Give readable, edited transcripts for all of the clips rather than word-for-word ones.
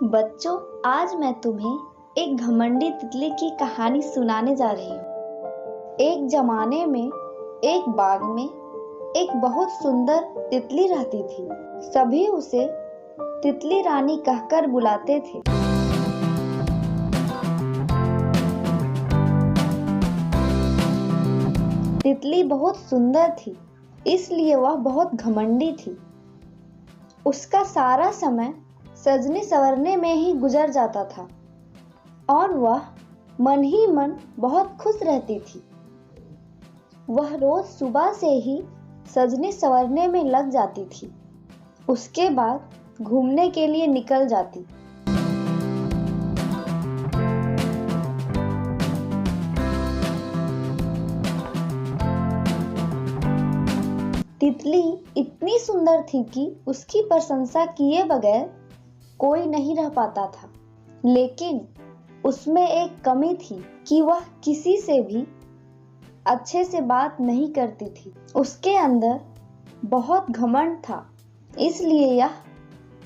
बच्चों, आज मैं तुम्हें एक घमंडी तितली की कहानी सुनाने जा रही हूँ। एक जमाने में एक बाग में एक बहुत सुंदर तितली रहती थी। सभी उसे तितली रानी कहकर बुलाते थे। तितली बहुत सुंदर थी, इसलिए वह बहुत घमंडी थी। उसका सारा समय सजने संवरने में ही गुजर जाता था और वह मन ही मन बहुत खुश रहती थी। वह रोज सुबह से ही सजने संवरने में लग जाती थी। उसके बाद घूमने के लिए निकल जाती। तितली इतनी सुंदर थी कि उसकी प्रशंसा किए बगैर कोई नहीं रह पाता था। लेकिन उसमें एक कमी थी कि वह किसी से भी अच्छे से बात नहीं करती थी। उसके अंदर बहुत घमंड था, इसलिए यह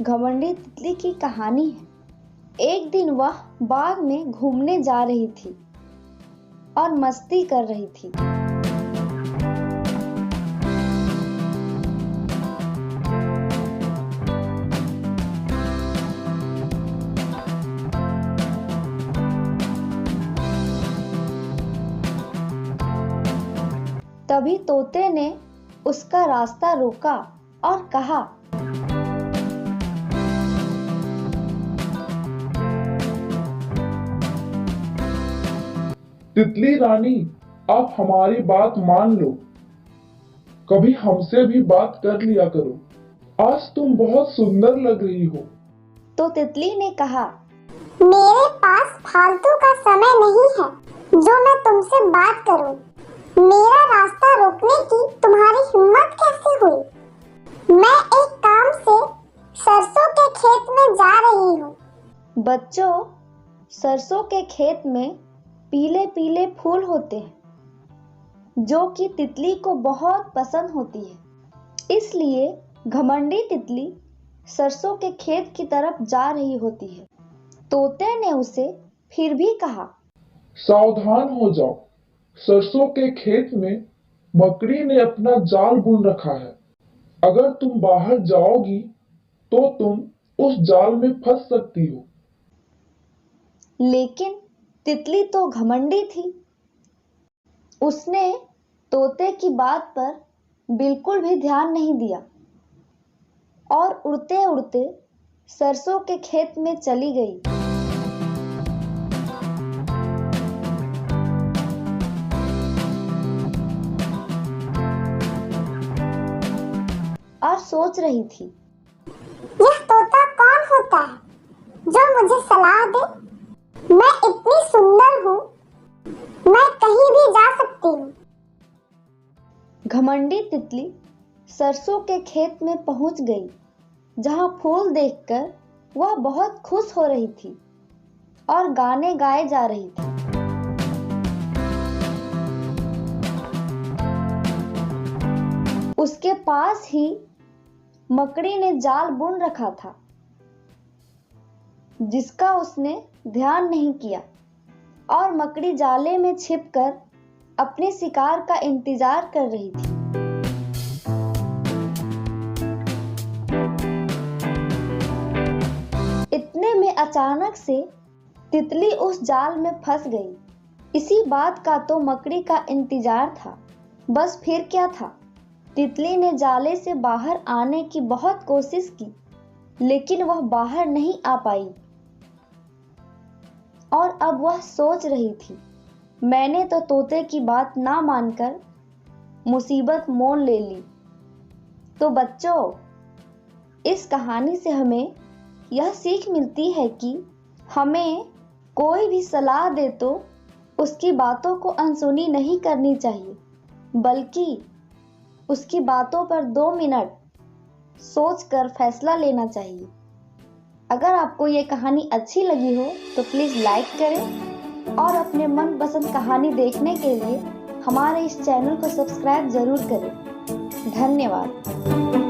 घमंडी तितली की कहानी है। एक दिन वह बाग में घूमने जा रही थी और मस्ती कर रही थी। तभी तोते ने उसका रास्ता रोका और कहा, तितली रानी, आप हमारी बात मान लो। कभी हमसे भी बात कर लिया करो। आज तुम बहुत सुंदर लग रही हो। तो तितली ने कहा, मेरे पास फालतू का समय नहीं है जो मैं तुमसे बात करूं। मेरा रास्ता रोकने की तुम्हारी हिम्मत कैसे हुई? मैं एक काम से सरसों के खेत में जा रही हूँ। बच्चों, सरसों के खेत में पीले पीले फूल होते हैं जो कि तितली को बहुत पसंद होती है। इसलिए घमंडी तितली सरसों के खेत की तरफ जा रही होती है। तोते ने उसे फिर भी कहा, सावधान हो जाओ। सरसों के खेत में मकड़ी ने अपना जाल बुन रखा है। अगर तुम बाहर जाओगी तो तुम उस जाल में फंस सकती हो। लेकिन तितली तो घमंडी थी। उसने तोते की बात पर बिल्कुल भी ध्यान नहीं दिया और उड़ते उड़ते सरसों के खेत में चली गई। और सोच रही थी, यह तोता कौन होता है जो मुझे सलाह दे? मैं इतनी सुंदर हूँ, मैं कहीं भी जा सकती हूँ। घमंडी तितली सरसों के खेत में पहुंच गई, जहां फूल देखकर वह बहुत खुश हो रही थी और गाने गाए जा रही थी। उसके पास ही मकड़ी ने जाल बुन रखा था, जिसका उसने ध्यान नहीं किया और मकड़ी जाले में छिपकर अपने शिकार का इंतजार कर रही थी। इतने में अचानक से तितली उस जाल में फंस गई। इसी बात का तो मकड़ी का इंतजार था। बस फिर क्या था, तितली ने जाले से बाहर आने की बहुत कोशिश की, लेकिन वह बाहर नहीं आ पाई। और अब वह सोच रही थी, मैंने तो तोते की बात ना मानकर मुसीबत मोल ले ली। तो बच्चों, इस कहानी से हमें यह सीख मिलती है कि हमें कोई भी सलाह दे तो उसकी बातों को अनसुनी नहीं करनी चाहिए, बल्कि उसकी बातों पर 2 मिनट सोचकर फैसला लेना चाहिए। अगर आपको ये कहानी अच्छी लगी हो तो प्लीज़ लाइक करें और अपने मनपसंद कहानी देखने के लिए हमारे इस चैनल को सब्सक्राइब जरूर करें। धन्यवाद।